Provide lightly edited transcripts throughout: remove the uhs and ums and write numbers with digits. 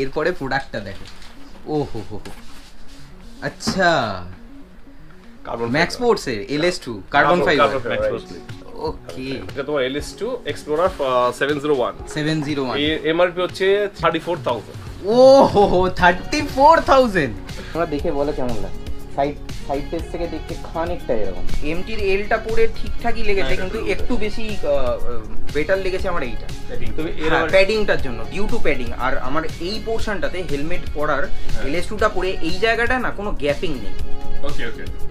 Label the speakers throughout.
Speaker 1: এরপরে প্রোডাক্টটা দেখো, ও হো হো, আচ্ছা ম্যাক্স স্পোর্টস এর LS2 কার্বন ফাইবার। ওকে,
Speaker 2: এটা তোমার LS2 এক্সপ্লোরার 701 এর এমআরপি হচ্ছে 34,000।
Speaker 1: ও হো হো, 34,000। তোমরা দেখে বলো কেমন লাগে? সাইড টেস্ট থেকে দেখতে খানিকটা এরকম, এমটির এলটা পরে ঠিকঠাকই লেগেছে, কিন্তু একটু বেশি বেটার লেগেছে আমার এইটা প্যাডিংটার জন্য, ডিউ টু প্যাডিং। আর আমার এই পোর্শনটাতে হেলমেট পরার LS2টা পরে এই জায়গাটা না কোনো গ্যাপিং নেই।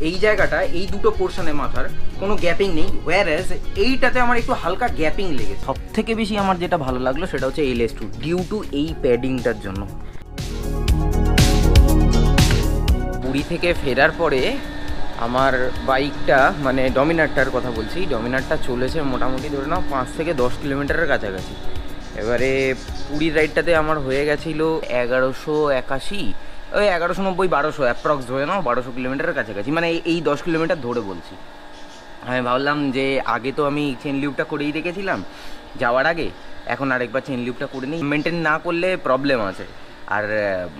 Speaker 1: এই জায়গাটা, এই দুটো পোর্শনে মাথার কোনো গ্যাপিং নেই, ওয়্যারএজ এইটাতে আমার একটু হালকা গ্যাপিং লেগেছে। সব থেকে বেশি আমার যেটা ভালো লাগলো সেটা হচ্ছে LS2 ডিউ টু এই প্যাডিংটার জন্য। পুরী থেকে ফেরার পরে আমার বাইকটা, মানে ডমিনারটার কথা বলছি, ডমিনারটা চলেছে মোটামুটি ধরে নাও 5 থেকে 10 কিলোমিটারের কাছাকাছি। এবারে পুরীর রাইডটাতে আমার হয়ে গেছিলো 1181, ওই 1190 1200 অ্যাপ্রক্স ধরে নাও, 1200 কিলোমিটারের কাছাকাছি, মানে এই 10 কিলোমিটার ধরে বলছি। আমি ভাবলাম যে আগে তো আমি চেন লিউবটা করেই রেখেছিলাম যাওয়ার আগে, এখন আরেকবার চেন লিউবটা করে নিই, মেনটেন না করলে প্রবলেম আছে। আর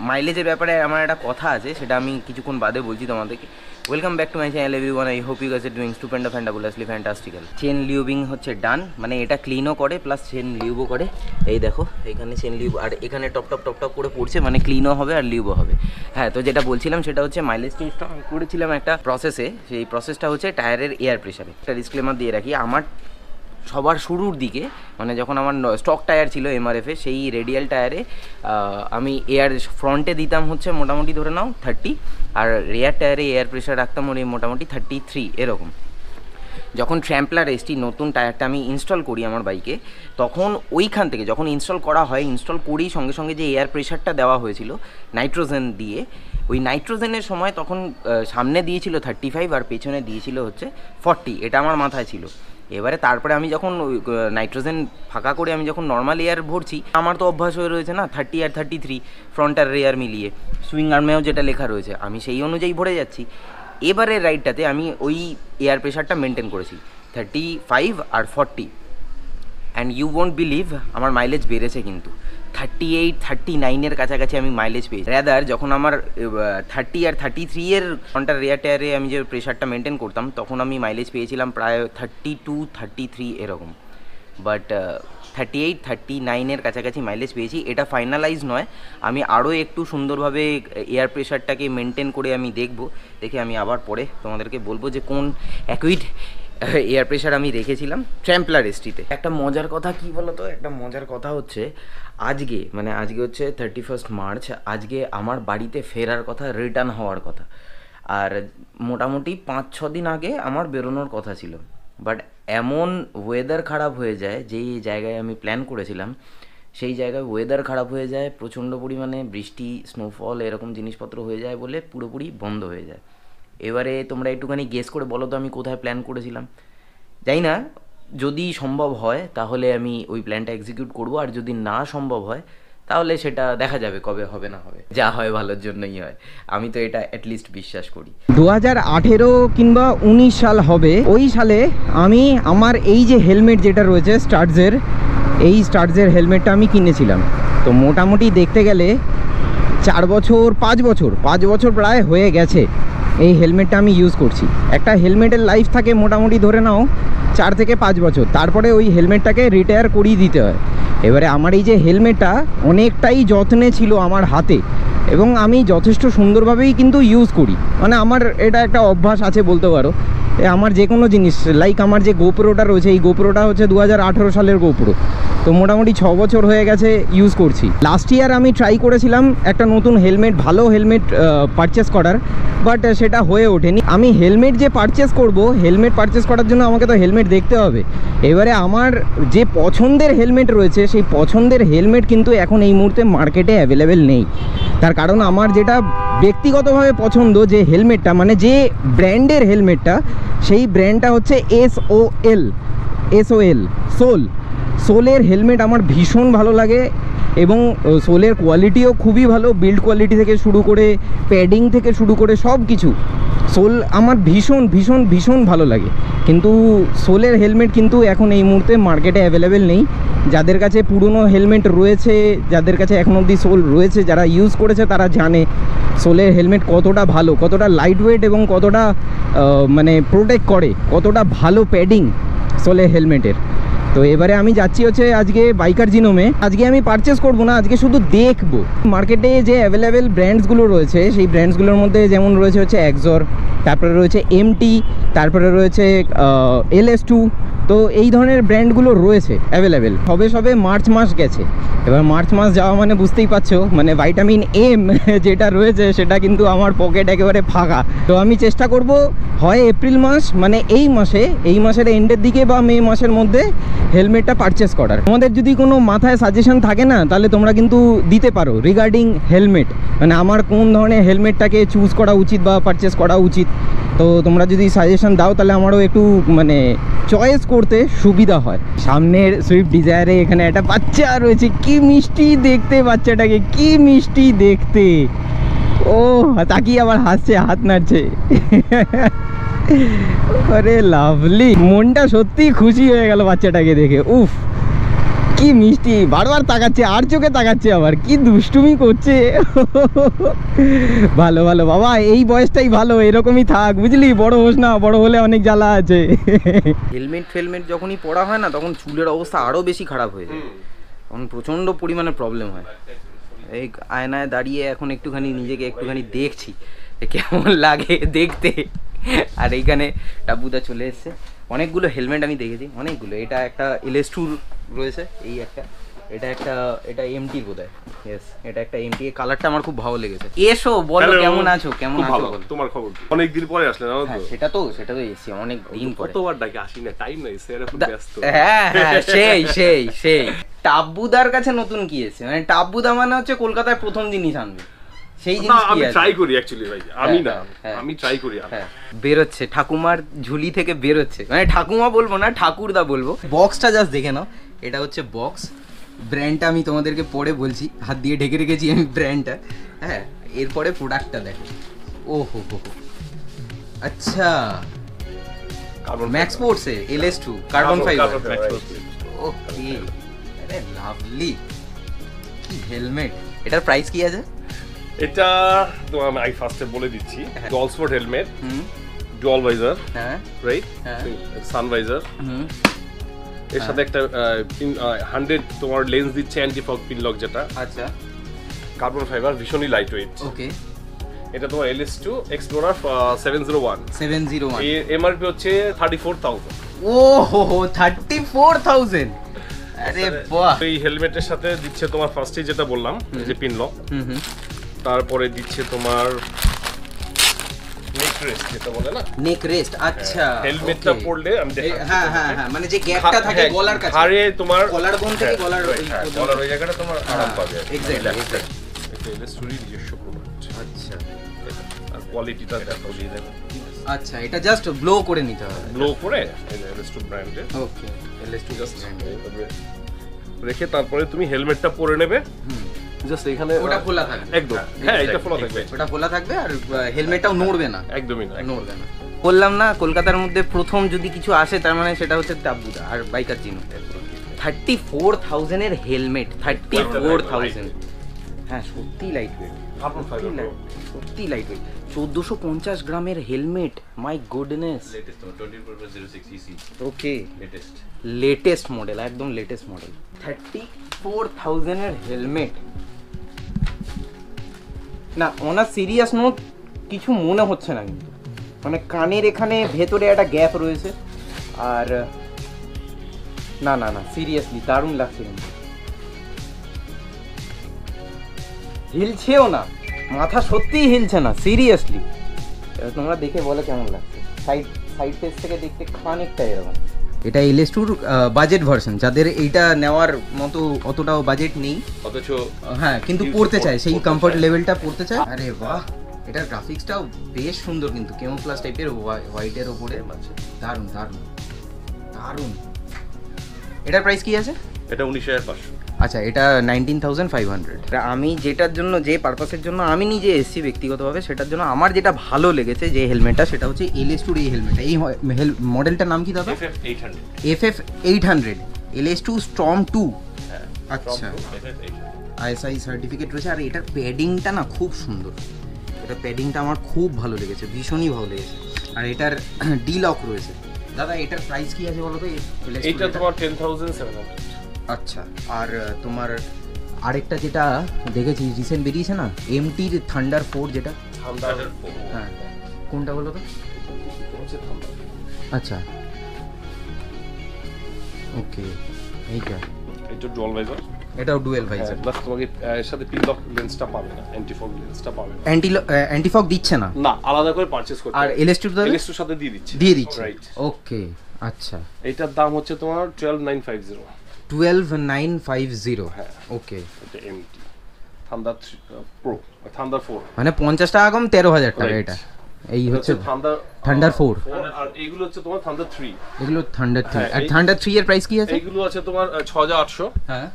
Speaker 1: মাইলেজের ব্যাপারে আমার একটা কথা আছে, সেটা আমি কিছুক্ষণ বাদে বলছি তোমাদেরকে। Welcome back to my channel everyone, I hope you guys are doing stupendo fantabulously fantastical. Chain lubing হচ্ছে ডান, মানে এটা ক্লিনও করে প্লাস চেন লিউবও করে। এই দেখো এখানে চেন লিউব, আর এখানে টপ টপ করে পড়ছে, মানে ক্লিনও হবে আর লিউবও হবে। হ্যাঁ, তো যেটা বলছিলাম সেটা হচ্ছে মাইলেজ চেঞ্জটা আমি করেছিলাম একটা প্রসেসে, সেই প্রসেসটা হচ্ছে টায়ারের এয়ার প্রেশারে। একটা ডিসক্লেমার দিয়ে রাখি, আমার সবার শুরুর দিকে, মানে যখন আমার স্টক টায়ার ছিল MRF-এ, সেই রেডিয়াল টায়ারে আমি এয়ার ফ্রন্টে দিতাম হচ্ছে মোটামুটি ধরে নাও 30, আর রেয়ার টায়ারে এয়ার প্রেশার রাখতাম ওই মোটামুটি 33 এরকম। যখন ট্র্যাম্পলার ST নতুন টায়ারটা আমি ইনস্টল করি আমার বাইকে, তখন ওইখান থেকে যখন ইনস্টল করা হয়, ইনস্টল করেই সঙ্গে সঙ্গে যে এয়ার প্রেশারটা দেওয়া হয়েছিল নাইট্রোজেন দিয়ে, ওই নাইট্রোজেনের সময় তখন সামনে দিয়েছিল 35 আর পেছনে দিয়েছিল হচ্ছে 40, এটা আমার মাথায় ছিল। এবারে তারপরে আমি যখন নাইট্রোজেন ফাঁকা করে আমি যখন নর্মাল এয়ার ভরছি, আমার তো অভ্যাস হয়ে রয়েছে না 30 আর 33 ফ্রন্ট আর রেয়ার মিলিয়ে, সুইং আর্মেও যেটা লেখা রয়েছে আমি সেই অনুযায়ী ভরে যাচ্ছি। এবারের রাইডটাতে আমি ওই এয়ার প্রেশারটা মেনটেন করেছি 35 আর 40, অ্যান্ড ইউ ওয়ন্ট বিলিভ আমার মাইলেজ বেড়েছে, কিন্তু 38-39-এর কাছাকাছি আমি মাইলেজ পেয়েছি। রাদার যখন আমার 30 আর 33-এর ফ্রন্টার রেয়ার টায়ারে আমি যে প্রেশারটা মেনটেন করতাম, তখন আমি মাইলেজ পেয়েছিলাম প্রায় 32-33 এরকম, বাট 38-39-এর কাছাকাছি মাইলেজ পেয়েছি। এটা ফাইনালাইজ নয়, আমি আরও একটু সুন্দরভাবে এয়ার প্রেশারটাকে মেনটেন করে আমি দেখে আমি আবার পরে তোমাদেরকে বলবো যে কোন অ্যাকুইড এয়ার প্রেশার আমি রেখেছিলাম ট্র্যাম্পলার ST-তে। একটা মজার কথা কি বলতো, একটা মজার কথা হচ্ছে আজকে হচ্ছে 31 মার্চ, আজকে আমার বাড়িতে ফেরার কথা, রিটার্ন হওয়ার কথা, আর মোটামুটি 5-6 দিন আগে আমার বেরোনোর কথা ছিল। বাট এমন ওয়েদার খারাপ হয়ে যায়, যেই জায়গায় আমি প্ল্যান করেছিলাম সেই জায়গায় ওয়েদার খারাপ হয়ে যায়, প্রচণ্ড পরিমাণে বৃষ্টি, স্নোফল এরকম জিনিসপত্র হয়ে যায় বলে পুরোপুরি বন্ধ হয়ে যায়। এবারে তোমরা একটুখানি গেস করে বলো তো আমি কোথায় প্ল্যান করেছিলাম? জানি না, যদি সম্ভব হয় তাহলে আমি ওই প্ল্যানটা এক্সিকিউট করব, আর যদি না সম্ভব হয় তাহলে সেটা দেখা যাবে কবে হবে না হবে, যা হয় ভালোর জন্যই হয়, আমি তো এটা অ্যাটলিস্ট বিশ্বাস করি।
Speaker 3: 2018 কিংবা 19 সাল হবে, ওই সালে আমি আমার এই যে হেলমেট যেটা রয়েছে স্টার্টজের হেলমেটটা আমি কিনেছিলাম। তো মোটামুটি দেখতে গেলে 4 বছর 5 বছর প্রায় হয়ে গেছে এই হেলমেটটা আমি ইউজ করছি। একটা হেলমেটের লাইফ থাকে মোটামুটি ধরে নাও 4 থেকে 5 বছর, তারপরে ওই হেলমেটটাকে রিটায়ার করিয়ে দিতে হয়। এবারে আমার এই যে হেলমেটটা অনেকটাই যত্নে ছিল আমার হাতে, এবং আমি যথেষ্ট সুন্দরভাবেই কিন্তু ইউজ করি, মানে আমার এটা একটা অভ্যাস আছে বলতে পারো। আমার যে কোনো জিনিস, লাইক আমার যে গোপ্রোটা রয়েছে, এই গোপ্রোটা হচ্ছে 2018 সালের গোপ্রো, তো মোটামুটি 6 বছর হয়ে গেছে ইউজ করছি। লাস্ট ইয়ার আমি ট্রাই করেছিলাম একটা নতুন হেলমেট, ভালো হেলমেট পারচেস করার, বাট সেটা হয়ে ওঠেনি। আমি হেলমেট যে পারচেস করব, হেলমেট পারচেস করার জন্য আমাকে তো হেলমেট দেখতে হবে। এবারে আমার যে পছন্দের হেলমেট রয়েছে, সেই পছন্দের হেলমেট কিন্তু এখন এই মুহূর্তে মার্কেটে অ্যাভেলেবেল নেই। তার কারণ আমার যেটা ব্যক্তিগতভাবে পছন্দ যে হেলমেটটা, মানে যে ব্র্যান্ডের হেলমেটটা, সেই ব্র্যান্ডটা হচ্ছে সোলের হেলমেট আমার ভীষণ ভালো লাগে। এবং সোলের কোয়ালিটিও খুবই ভালো, বিল্ড কোয়ালিটি থেকে শুরু করে প্যাডিং থেকে শুরু করে সব কিছু। সোল আমার ভীষণ ভীষণ ভীষণ ভালো লাগে, কিন্তু সোলের হেলমেট কিন্তু এখন এই মুহূর্তে মার্কেটে অ্যাভেলেবেল নেই। যাদের কাছে পুরনো হেলমেট রয়েছে, যাদের কাছে এখন অবধি সোল রয়েছে, যারা ইউজ করেছে তারা জানে সোলের হেলমেট কতটা ভালো, কতটা লাইট ওয়েট এবং কতটা মানে প্রোটেক্ট করে, কতটা ভালো প্যাডিং সোলের হেলমেটের। তো এবারে আমি যাচ্ছি হচ্ছে আজকে বাইকার জিনোমে। আজকে আমি পারচেস করব না, আজকে শুধু দেখব মার্কেটে যে অ্যাভেলেবেল ব্র্যান্ডসগুলো রয়েছে। সেই ব্র্যান্ডসগুলোর মধ্যে যেমন রয়েছে হচ্ছে এক্সর, তারপরে রয়েছে এমটি, তারপরে রয়েছে LS2। তো এই ধরনের ব্র্যান্ডগুলো রয়েছে অ্যাভেলেবেল। সবে মার্চ মাস গেছে, এবার মার্চ মাস যাওয়া মানে বুঝতেই পারছো, মানে ভাইটামিন এম যেটা রয়েছে সেটা কিন্তু আমার পকেট একেবারে ফাঁকা। তো আমি চেষ্টা করব হয় এপ্রিল মাস, মানে এই মাসের এন্ডের দিকে বা মে মাসের মধ্যে হেলমেটটা পারচেস করার। তোমাদের যদি কোনো মাথায় সাজেশন থাকে না, তাহলে তোমরা কিন্তু দিতে পারো রিগার্ডিং হেলমেট, মানে আমার কোন ধরনের হেলমেটটাকে চুজ করা উচিত বা পারচেস করা উচিত। তো তোমরা যদি সাজেশন দাও তাহলে আমারও একটু মানে চয়েস করতে সুবিধা হয়। সামনের সুইফট ডিজায়ারে এখানে একটা বাচ্চা রয়েছে, কি মিষ্টি দেখতে বাচ্চাটাকে, কি মিষ্টি দেখতে। ও তাকিয়ে আবার হাসছে, হাত নাড়ছে। আরে লাভলি, মনটা সত্যি খুশি হয়ে গেল বাচ্চাটাকে দেখে। উফ কি মিষ্টি, বারবার তাকাচ্ছে, আর চোখে তাকাচ্ছে, আবার কি দুষ্টুমি করছে। ভালো ভালো বাবা, এই বয়সটাই ভালো, এরকমই থাক বুঝলি, বড় হোস না, বড় হলে অনেক জ্বালা আছে। হেলমেট যখনই পরা হয় না, তখন চুলের অবস্থা আরও বেশি খারাপ হয়ে যায়, তখন প্রচণ্ড পরিমাণে প্রবলেম হয়। এই আয়নায় দাঁড়িয়ে এখন নিজেকে একটুখানি দেখছি কেমন লাগে দেখতে। আর এইখানে টাবুদা চলে এসছে। অনেকগুলো হেলমেট আমি দেখেছি, অনেকগুলো। এটা একটা LS2 রয়েছে, এটা এমটি বোধহয়। ইয়েস, এটা একটা এমটি। কালারটা আমার খুব ভালো লেগেছে। এসো বলো কেমন আছো,
Speaker 2: তোমার খবর? অনেক দিন পরে আসলে না?
Speaker 3: সেটা তো এসেছি অনেক দিন পরে।
Speaker 2: কতবার ডাকি, আসি না, টাইম নাই, খুব ব্যস্ত।
Speaker 3: হ্যাঁ সেই টাব্বুদার কাছে নতুন কি এসেছে, মানে টাব্বুদা মানে হচ্ছে কলকাতায় প্রথম জিনিস আনবে, সেই জিনিস কি আছে?
Speaker 2: আমি ট্রাই করি অ্যাকচুয়ালি ভাই, আমি ট্রাই করি।
Speaker 3: বেরোচ্ছে ঠাকুমার ঝুলি থেকে, বেরোচ্ছে, মানে ঠাকুমা বলবো না, ঠাকুরদা বলবো। বক্সটা জাস্ট দেখে নাও, এটা হচ্ছে বক্স। ব্র্যান্ডটা আমি তোমাদেরকে পরে বলছি, হাত দিয়ে ঢেকে রেখেছি আমি ব্র্যান্ডটা। হ্যাঁ, এরপরে প্রোডাক্টটা দেখো। ও হো আচ্ছা, ম্যাক্স স্পোর্টসে LS2 কার্বন ফাইবার। ওকে, আরে লাভলি, কি হেলমেট। এটার প্রাইস কি আছে?
Speaker 2: এটা তো আমি ফার্স্টে বলে দিচ্ছি। Dual spot helmet, dual visor, হ্যাঁ রাইট, সান ভাইজার, এর সাথে একটা 100 তোমার লেন্স দিচ্ছে, অ্যান্টি ফগ পিন লক যেটা। আচ্ছা, কার্বন ফাইবার, ভীষণই লাইট ওয়েট। ওকে, এটা তোমার LS2 এক্সপ্লোরার 701 এর এমআরপি হচ্ছে 34,000।
Speaker 3: ও হো 34,000। আরে বাহ।
Speaker 2: এই হেলমেটের সাথে দিচ্ছে তোমার ফার্স্টে যেটা বললাম, যে পিন লক, তারপরে দিচ্ছে তোমার নেক রেস্ট, যেটা বলে না নেক রেস্ট।
Speaker 3: আচ্ছা,
Speaker 2: হেলমেটটা পড়লে আমি দেখাচ্ছি।
Speaker 3: হ্যাঁ, মানে যে গ্যাপটা থাকে গলার কাছে,
Speaker 2: আরে তোমার
Speaker 3: গলার বোন থেকে গলার
Speaker 2: ওই জায়গাটা তোমার আরাম পাবে।
Speaker 3: এক্স্যাক্টলি।
Speaker 2: এটা LS2 নিজস্ব প্রোডাক্ট।
Speaker 3: আচ্ছা,
Speaker 2: আর কোয়ালিটিটা দেখো,
Speaker 3: আচ্ছা, এটা জাস্ট ব্লো করে নিতে হবে,
Speaker 2: ব্লো করে LS2 ব্র্যান্ডের।
Speaker 3: ওকে, LS2 জাস্ট
Speaker 2: রেখে তারপরে তুমি হেলমেটটা পরে নেবে। জাস্ট এখানে
Speaker 3: ওটা খোলা থাকবে
Speaker 2: একদম। হ্যাঁ, এটা খোলা থাকবে,
Speaker 3: ওটা খোলা থাকবে, আর হেলমেটটাও নড়বে না,
Speaker 2: একদমই
Speaker 3: নড়বে না। বললাম না, কলকাতার মধ্যে প্রথম যদি কিছু আসে তার মানে সেটা হচ্ছে টাব্বুদা আর বাইকার চিনো। 34,000 এর হেলমেট, 34,000। হ্যাঁ, সত্যি লাইট ওয়েট, সত্যি লাইট ওয়েট। 1450 গ্রামের helmet, my goodness. Okay, latest model, একদম লেটেস্ট মডেল। 34,000 এর হেলমেট। না, ওনার সিরিয়াস নোট কিছু মনে হচ্ছে না, কিন্তু মানে কানের এখানে ভেতরে একটা গ্যাপ রয়েছে। আর না না না, সিরিয়াসলি দারুণ লাগছে, কিন্তু হিলছেও না, মাথা সত্যিই হিলছে না, সিরিয়াসলি। তোমরা দেখে বলো কেমন লাগছে। সাইড ফেস থেকে দেখতে খানিকটা এরকম। এটা LS2 বাজেট ভার্সন, যাদের এইটা নেওয়ার মতো অতটাও বাজেট নেই, অথচ হ্যাঁ কিন্তু পড়তে চায়, সেই কমফর্ট লেভেলটা পড়তে চায়। আরে বাহ, এটার গ্রাফিক্সটাও বেশ সুন্দর, কিন্তু কেমোফ্লাস টাইপের হোয়াইটের ওপরে। দারুণ দারুণ দারুণ। এটার প্রাইস কি আছে?
Speaker 2: এটা 19,500।
Speaker 3: আচ্ছা, এটা 19,500। আমি যেটার জন্য, যে পারপাসের জন্য আমি নিজে এসেছি ব্যক্তিগতভাবে, সেটার জন্য আমার যেটা ভালো লেগেছে যে হেলমেটটা, সেটা হচ্ছে LS2 এই হেলমেটটা। এই মডেলটার নাম কি দাদা? FF800 LS2 Storm 2। আচ্ছা, ISI সার্টিফিকেট রয়েছে। আর এটার প্যাডিংটা না খুব সুন্দর, এটা প্যাডিংটা আমার খুব ভালো লেগেছে, ভীষণই ভালো লেগেছে। আর এটার ডি লক রয়েছে। দাদা এটার প্রাইস কি আছে বলো তো?
Speaker 2: এটা তোমার 10,700।
Speaker 3: আচ্ছা, আর তোমার আরেকটা যেটা দেখেছি রিসেন্ট বেরিয়েছে না, MTর থান্ডার 4, যেটা হ্যাঁ, কোনটা বলো তো? আচ্ছা, ওকে, এইটা
Speaker 2: এটা ডুয়াল ভাইজার,
Speaker 3: এটাও ডুয়েল ভাইজার।
Speaker 2: প্লাস তোমাকে এর সাথে পিন লক লেন্সটা পাবে না, অ্যান্টি ফগ লেন্সটা পাবে না।
Speaker 3: অ্যান্টি ফগ দিচ্ছে না?
Speaker 2: না, আলাদা করে পারচেজ করতে
Speaker 3: আর
Speaker 2: হবে।
Speaker 3: LS2
Speaker 2: LS2 সাথে দিয়ে দিচ্ছে।
Speaker 3: রাইট, ওকে। আচ্ছা,
Speaker 2: এটার দাম হচ্ছে তোমার 12,950।
Speaker 3: 12,950,
Speaker 2: হ্যাঁ,
Speaker 3: ওকে।
Speaker 2: এটা MT থান্ডার প্রো, থান্ডার 4,
Speaker 3: মানে 50 টাকা কম, 13,000 টাকা।
Speaker 2: Right.
Speaker 3: এটা এই হচ্ছে
Speaker 2: থান্ডার
Speaker 3: 4।
Speaker 2: আর এইগুলো হচ্ছে তোমার থান্ডার 3।
Speaker 3: এগুলো থান্ডার 3।
Speaker 2: হ্যাঁ,
Speaker 3: আর থান্ডার 3 এর প্রাইস কি আছে?
Speaker 2: এইগুলো আছে তোমার 6,800।
Speaker 3: হ্যাঁ,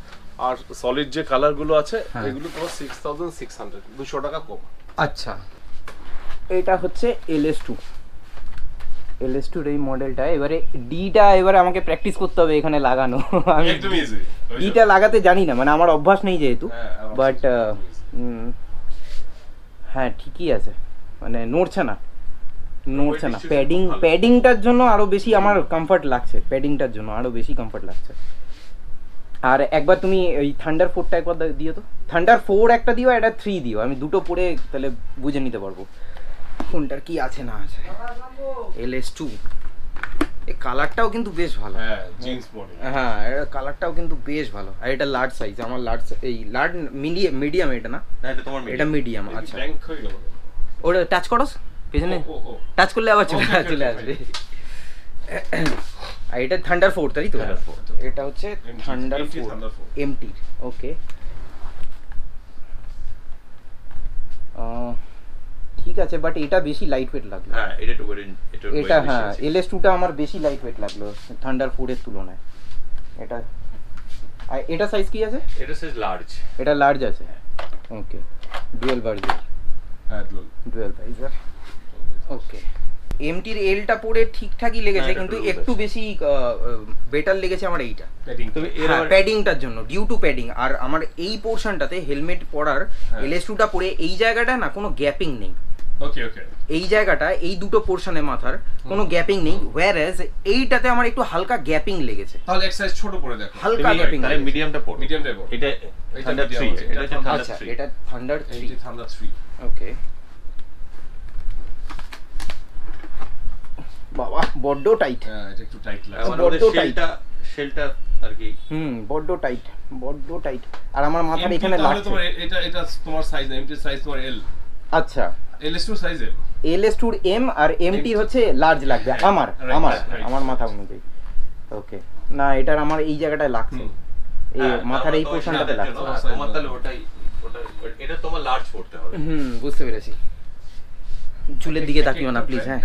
Speaker 2: আর সলিড যে কালার গুলো আছে
Speaker 3: হ্যাঁ।
Speaker 2: এগুলো তোমার 6,600, 200 টাকা কম।
Speaker 3: আচ্ছা, এটা হচ্ছে LS2 এর এই মডেলটা। এবারে ডিটা এবারে আমাকে প্র্যাকটিস করতে হবে এখানে লাগানো। আমি
Speaker 2: একদম ইজি।
Speaker 3: ডিটা লাগাতে জানি না, মানে আমার অভ্যাস নেই যেহেতু। বাট হ্যাঁ, ঠিকই আছে, মানে নড়ছে না। প্যাডিংটার জন্য আরো বেশি আমার কমফর্ট লাগছে, প্যাডিংটার জন্য আরো বেশি কমফর্ট লাগছে। আর একবার তুমি ওই থান্ডার 4টা একবার দিও তো, থান্ডার 4 একটা দিও, এটা 3 দিও, আমি দুটো পরে তাহলে বুঝে নিতে পারবো কোনটার কি আছে না আছে। LS2 এই কালারটাও কিন্তু বেশ ভালো।
Speaker 2: হ্যাঁ, জিন্স বডি।
Speaker 3: হ্যাঁ, এর কালারটাও কিন্তু বেশ ভালো। আর এটা লার্জ সাইজ, আমার লার্জ, এই লার্জ মিডিয়াম এটা না?
Speaker 2: না, এটা তোমার
Speaker 3: এটা মিডিয়াম। আচ্ছা,
Speaker 2: ব্ল্যাঙ্ক হয়ে গেল।
Speaker 3: ওটা টাচ করো পেছনে, টাচ করলে আবার চলে আসবে। আর এটা থান্ডার 4, তাই তো? এটা হচ্ছে থান্ডার 4 MT, ওকে। ঠিক আছে, বাট এটা বেশি লাইট ওয়েট লাগলো।
Speaker 4: হ্যাঁ, এটা একটু
Speaker 3: এটা হ্যাঁ, LS2টা আমার বেশি লাইট ওয়েট লাগলো থান্ডার 4 এর তুলনায়। এটা আর এটা সাইজ কি আছে?
Speaker 4: এটা সাইজ লার্জ।
Speaker 3: এটা লার্জ আছে, ওকে। ডুয়াল ভাইজার,
Speaker 2: হ্যাঁ,
Speaker 3: ডুয়াল ভাইজার, ওকে। MTর এলটা পরে ঠিকঠাকই লেগেছে, কিন্তু একটু বেশি বেটার লেগেছে আমার এইটা।
Speaker 4: তুমি
Speaker 3: প্যাডিংটার জন্য, ডিউ টু প্যাডিং। আর আমার এই পোরশনটাতে হেলমেট পরার LS2টা পরে এই জায়গাটা না কোনো গ্যাপিং নেই।
Speaker 2: ওকে ওকে,
Speaker 3: এই জায়গাটা, এই দুটো পোরশনে মাথার কোনো গ্যাপিং নেই, হোয়ারএজ এইটাতে আমার একটু হালকা গ্যাপিং লেগেছে।
Speaker 2: তাহলে এক সাইজ ছোট করে দেখো,
Speaker 3: হালকা গ্যাপিং।
Speaker 4: তাহলে মিডিয়ামটা পড়ো।
Speaker 2: মিডিয়ামটা পড়ো।
Speaker 4: এটা থান্ডার 3, এটা হচ্ছে থান্ডার
Speaker 3: আচ্ছা,
Speaker 4: 3।
Speaker 3: এটা থান্ডার 3।
Speaker 2: এইটা থান্ডার 3,
Speaker 3: ওকে। বাবা বড্ড টাইট।
Speaker 2: হ্যাঁ, এটা একটু টাইট লাগে।
Speaker 4: মানে
Speaker 3: বড্ড
Speaker 4: ওদের
Speaker 3: টাইট।
Speaker 4: শেলটা আর কি
Speaker 3: বড্ড টাইট, বড্ড টাইট। আর আমার মাথার এখানে
Speaker 2: তাহলে
Speaker 3: লাগছে।
Speaker 2: তোমার এটা তোমার সাইজ না, MT সাইজ তোমার L।
Speaker 3: আচ্ছা,
Speaker 2: LS2 size L।
Speaker 3: LS2 M আর MT হচ্ছে লার্জ লাগবে আমার আমার মাথা অনুযায়ী। ওকে, না এটার আমার এই জায়গাটায় লাগছে, এই মাথার এই পোরশনটাতে লাগছে।
Speaker 4: তোমার তাহলে ওটা এটা তোমার লার্জ পড়তে হবে।
Speaker 3: বুঝতে পেরেছি। চুলের দিকে তাকিও না প্লিজ। হ্যাঁ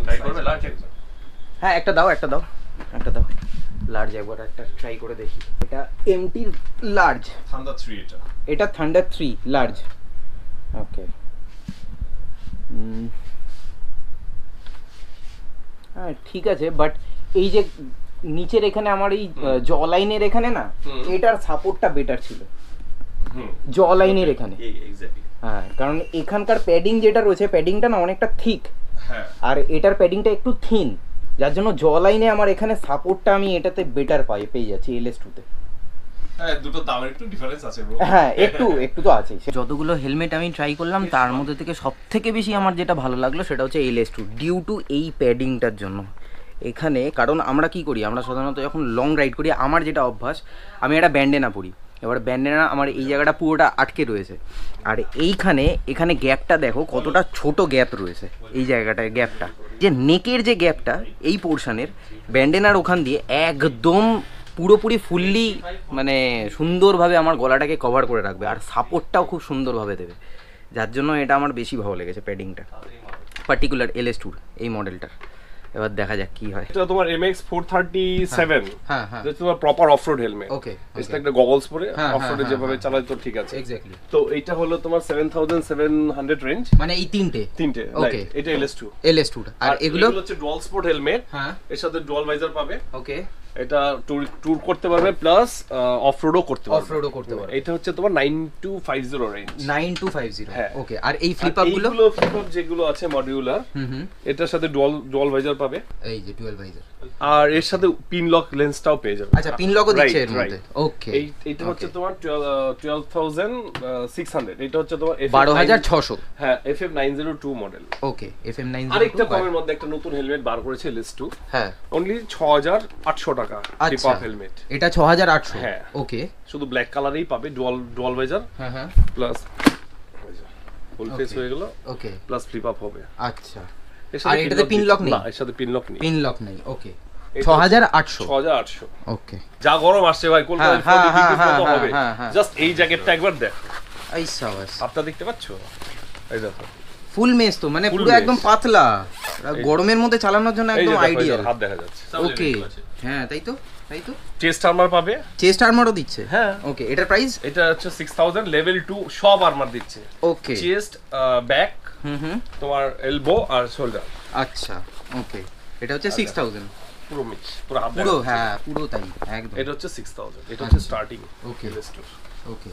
Speaker 4: ট্রাই করবে লার্জ।
Speaker 3: হ্যাঁ, একটা দাও লার্জ, একবার একটা ট্রাই করে দেখি। এটা MT লার্জ,
Speaker 2: থান্ডার 3 এটা।
Speaker 3: এটা থান্ডার 3 লার্জ, ওকে। হ্যাঁ, ঠিক আছে, বাট এই যে নিচের এখানে আমার এই জ লাইনের এখানে না, এটার সাপোর্টটা বেটার ছিল জ লাইনের এখানে।
Speaker 4: এক্স্যাক্টলি।
Speaker 3: হ্যাঁ, কারণ এখানকার প্যাডিং যেটা রয়েছে, প্যাডিংটা না অনেকটা থিক,
Speaker 2: হ্যাঁ,
Speaker 3: আর এটার প্যাডিংটা একটু থিন, যার জন্য জ লাইনে আমার এখানে সাপোর্টটা আমি এটাতে বেটার পেয়ে যাচ্ছি LS2 তে।
Speaker 2: হ্যাঁ, দুটো দামের একটু ডিফারেন্স আছে ব্রো।
Speaker 3: হ্যাঁ, একটু তো আছেই। যতগুলো হেলমেট আমি ট্রাই করলাম তার মধ্যে থেকে সবথেকে বেশি আমার যেটা ভালো লাগলো সেটা হচ্ছে LS2, ডিউ টু এই প্যাডিংটার জন্য। এখানে কারণ আমরা কি করি, আমরা সাধারণত যখন লং রাইড করি, আমার যেটা অভ্যাস, আমি একটা ব্যান্ডেনা পরি। এবার ব্যান্ডেনা আমার এই জায়গাটা পুরোটা আটকে রয়েছে, আর এখানে গ্যাপটা দেখো কতটা ছোট গ্যাপ রয়েছে। এই জায়গাটায় গ্যাপটা, যে নেকের যে গ্যাপটা এই পোর্শনের, ব্যান্ডেনার ওখান দিয়ে একদম পুরোপুরি ফুললি মানে সুন্দরভাবে আমার গলাটাকে কভার করে রাখবে, আর সাপোর্টটাও খুব সুন্দরভাবে দেবে, যার জন্য এটা আমার বেশি ভালো লেগেছে প্যাডিংটা, পার্টিকুলার LS2 এই মডেলটার।
Speaker 1: এবার দেখা যাক কি হয়।
Speaker 2: এটা তোমার MX 437,
Speaker 1: হ্যাঁ হ্যাঁ
Speaker 2: এটা তোমার প্রপার অফরোড হেলমেট।
Speaker 1: ওকে,
Speaker 2: এটা একটা গগলস পরে
Speaker 1: হ্যাঁ,
Speaker 2: অফরোডে
Speaker 1: হ্যাঁ,
Speaker 2: যেভাবে
Speaker 1: হ্যাঁ।
Speaker 2: চালায় তো ঠিক আছে।
Speaker 1: এক্স্যাক্টলি।
Speaker 2: তো এইটা হলো তোমার 7700 রেঞ্জ,
Speaker 1: মানে এই তিনটে
Speaker 2: রাইট। এটা LS2
Speaker 1: টা। আর এগুলো
Speaker 2: হচ্ছে ডুয়াল স্পোর্ট হেলমেট,
Speaker 1: হ্যাঁ
Speaker 2: এর সাথে ডুয়াল ভাইজার পাবে।
Speaker 1: ওকে,
Speaker 2: এটা ট্যুর করতে পারবে প্লাস অফরোডও করতে পারবে।
Speaker 1: অফরোডও করতে পারবে।
Speaker 2: এটা হচ্ছে তোমার 9250 রেঞ্জ।
Speaker 1: 9250।
Speaker 2: হ্যাঁ।
Speaker 1: ওকে, আর এই ফ্লিপ আপ গুলো?
Speaker 2: এইগুলো ফ্লিপ আপ যেগুলো আছে মডিউলার, এটার সাথে ডুয়াল ভাইজার পাবে।
Speaker 1: এই যে ডুয়াল ভাইজার,
Speaker 2: আর এর সাথে পিন লক লেন্সটাও পেয়ে যাবে।
Speaker 1: আচ্ছা, পিন লকও দিচ্ছে এর
Speaker 2: Right,
Speaker 1: মধ্যে। ওকে,
Speaker 2: এইটা হচ্ছে তোমার 12600। এটা হচ্ছে তোমার
Speaker 1: 12600।
Speaker 2: হ্যাঁ, FF902 মডেল।
Speaker 1: ওকে, FM902।
Speaker 2: আরেকটা কমের মধ্যে একটা নতুন হেলমেট বার করেছে LS2,
Speaker 1: হ্যাঁ,
Speaker 2: অনলি 6800 টাকা ফ্লিপ
Speaker 1: আচ্ছা
Speaker 2: আপ হেলমেট।
Speaker 1: এটা 6800।
Speaker 2: হ্যাঁ।
Speaker 1: ওকে,
Speaker 2: শুধু ব্ল্যাক কালারেই পাবে, ডুয়াল ভাইজার
Speaker 1: হ্যাঁ হ্যাঁ,
Speaker 2: প্লাস ফুল ফেস হয়ে গেল,
Speaker 1: ওকে,
Speaker 2: প্লাস ফ্লিপ আপ হবে।
Speaker 1: আচ্ছা,
Speaker 2: এর
Speaker 1: আর এটাতে পিন লক নেই?
Speaker 2: না, এর সাথে পিন লক নেই।
Speaker 1: পিন লক নেই। ওকে,
Speaker 2: এটা
Speaker 1: 6800।
Speaker 2: 6800।
Speaker 1: ওকে,
Speaker 2: যা গরম আসছে ভাই, কলকাতায়
Speaker 1: হ্যাঁ,
Speaker 2: 40 ডিগ্রি
Speaker 1: হ্যাঁ,
Speaker 2: মতো
Speaker 1: হ্যাঁ,
Speaker 2: হবে।
Speaker 1: হ্যাঁ, হ্যাঁ।
Speaker 2: জাস্ট এই জ্যাকেটটা একবার দেখ,
Speaker 1: এই সাবাস,
Speaker 2: আপটা দেখতে পাচ্ছো? এই দেখো,
Speaker 1: ফুল মেস তো, মানে
Speaker 2: Full
Speaker 1: পুরো
Speaker 2: mesh।
Speaker 1: একদম পাতলা, গরমের মধ্যে চালানোর জন্য
Speaker 2: এই যে
Speaker 1: একদম
Speaker 2: দেখো, এই
Speaker 1: আইডিয়াল।
Speaker 2: যে হাত দেখা যাচ্ছে।
Speaker 1: ওকে, হ্যাঁ তাই তো, তাই তো।
Speaker 2: চেস্ট আর্মার পাবে।
Speaker 1: চেস্ট আর্মারও দিচ্ছে?
Speaker 2: হ্যাঁ।
Speaker 1: ওকে, এটার প্রাইস?
Speaker 2: এটা হচ্ছে 6000, লেভেল 2 সব আর্মার দিচ্ছে।
Speaker 1: ওকে,
Speaker 2: চেস্ট, ব্যাক,
Speaker 1: হুম,
Speaker 2: তোমার এলবো আর শোল্ডার,
Speaker 1: আচ্ছা। ওকে, এটা হচ্ছে 6000
Speaker 2: পুরো মিক্স, পুরো হাত
Speaker 1: পুরো?
Speaker 2: দেখা যাচ্ছে।
Speaker 1: হ্যাঁ, পুরো তাই একদম।
Speaker 2: এটা হচ্ছে 6000, এটা হচ্ছে স্টার্টিং।
Speaker 1: ওকে।
Speaker 2: LS2।
Speaker 1: ওকে,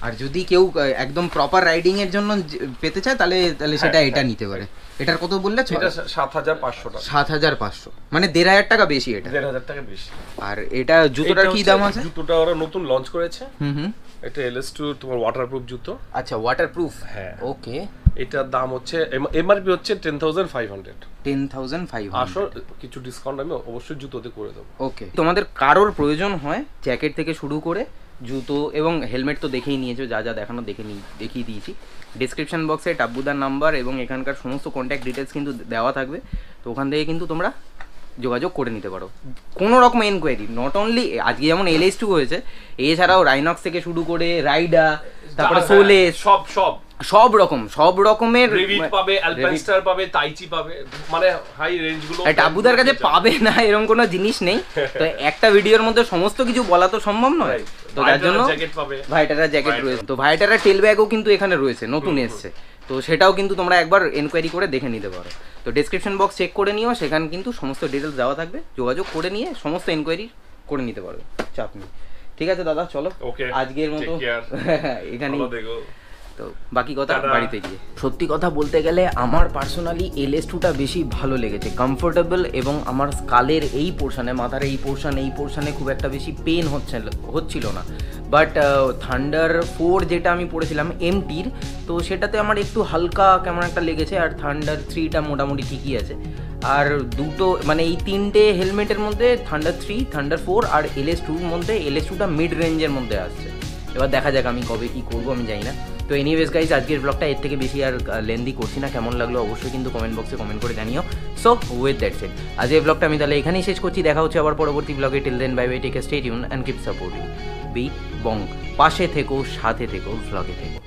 Speaker 1: আর যদি কেউ একদম প্রপার রাইডিং এর জন্য পেতে চায় তাহলে সেটা
Speaker 2: হ্যাঁ,
Speaker 1: এটা নিতে পারে। এটার কত বললে?
Speaker 2: এটা 7500 টাকা।
Speaker 1: 7500, মানে 1500 টাকা বেশি এটা।
Speaker 2: 1500 টাকা বেশি।
Speaker 1: আর এটা জুতোটার
Speaker 2: এটা
Speaker 1: কি
Speaker 2: হচ্ছে
Speaker 1: দাম আছে?
Speaker 2: জুতোটা ওরা নতুন লঞ্চ করেছে।
Speaker 1: হুম,
Speaker 2: এটা LS2 তোমার ওয়াটারপ্রুফ জুতো।
Speaker 1: আচ্ছা, ওয়াটারপ্রুফ।
Speaker 2: হ্যাঁ।
Speaker 1: ওকে,
Speaker 2: এটার দাম হচ্ছে MRP হচ্ছে 10500।
Speaker 1: 10500।
Speaker 2: আসল কিছু ডিসকাউন্ট আমি অবশ্যই জুতোতে করে দেবো।
Speaker 1: ওকে, তোমাদের কারোর প্রয়োজন হয় জ্যাকেট থেকে শুরু করে জুতো এবং হেলমেট তো দেখেই নিয়েছো, যা যা দেখানো দেখিয়ে দিয়েছি। ডিসক্রিপশন বক্সে টাব্বুদার নাম্বার এবং এখানকার সমস্ত কন্ট্যাক্ট ডিটেলস কিন্তু দেওয়া থাকবে, তো ওখান থেকে কিন্তু তোমরা যোগাযোগ করে নিতে পারো। কোনো রকম এনকোয়ারি, নট অনলি আজকে যেমন LS2 হয়েছে, এছাড়াও রাইনক্স থেকে শুরু করে রাইডা, তারপরে সোলেস, সব রকমের
Speaker 2: রেভিট পাবে, অ্যালপাইনস্টার পাবে, তাইচি পাবে, মানে হাই রেঞ্জ গুলো।
Speaker 1: টাব্বুদার কাছে পাবে না এরকম কোনো জিনিস নেই, তো একটা ভিডিওর মধ্যে সমস্ত কিছু বলা তো সম্ভব নয়, তো তার জন্য
Speaker 2: জ্যাকেট পাবে,
Speaker 1: ভাইটারা জ্যাকেট রয়েছে, তো ভাইটারা টেল ব্যাগও কিন্তু এখানে রয়েছে, নতুন এসছে, তো সেটাও কিন্তু তোমরা একবার এনকোয়ারি করে দেখে নিতে পারো। তো ডেসক্রিপশন বক্স চেক করে নিও, সেখানে কিন্তু সমস্ত ডিটেলস দেওয়া থাকবে, যোগাযোগ করে নিয়ে সমস্ত এনকোয়ারি করে নিতে পারবে, চাপ নেই। ঠিক আছে দাদা, চলো আজকের মতো এখানেই, তো বাকি কথা বাড়িতে গিয়ে। সত্যি কথা বলতে গেলে আমার পার্সোনালি LS2টা বেশি ভালো লেগেছে, কমফোর্টেবল, এবং আমার স্কালের এই পোর্শনে, মাথার এই পোর্শনে খুব একটা বেশি পেন হচ্ছিল না। বাট থান্ডার 4 যেটা আমি পড়েছিলাম MTর, তো সেটাতে আমার একটু হালকা কেমন একটা লেগেছে, আর থান্ডার 3টা মোটামুটি ঠিকই আছে। আর দুটো মানে এই তিনটে হেলমেটের মধ্যে থান্ডার 3, থান্ডার 4 আর LS2-র মধ্যে LS2টা মিড রেঞ্জের মধ্যে আসছে। এবার দেখা যাক আমি কবে কী করবো আমি জানি না। তো এনিওয়েজ গাইজ, আজকের ব্লগটা এর থেকে বেশি আর লেন্দি করছি না, কেমন লাগলো অবশ্যই কিন্তু কমেন্ট বক্সে কমেন্ট করে জানিও। সো উইথ দ্যাট সেড, আজকের ব্লগটা আমি তাহলে এখানেই শেষ করছি। দেখা হচ্ছে আবার পরবর্তী ব্লগে। Till then bye bye, take stay tune and keep supporting বি বং। পাশে থেকো, সাথে থেকো, ব্লগে থেকো।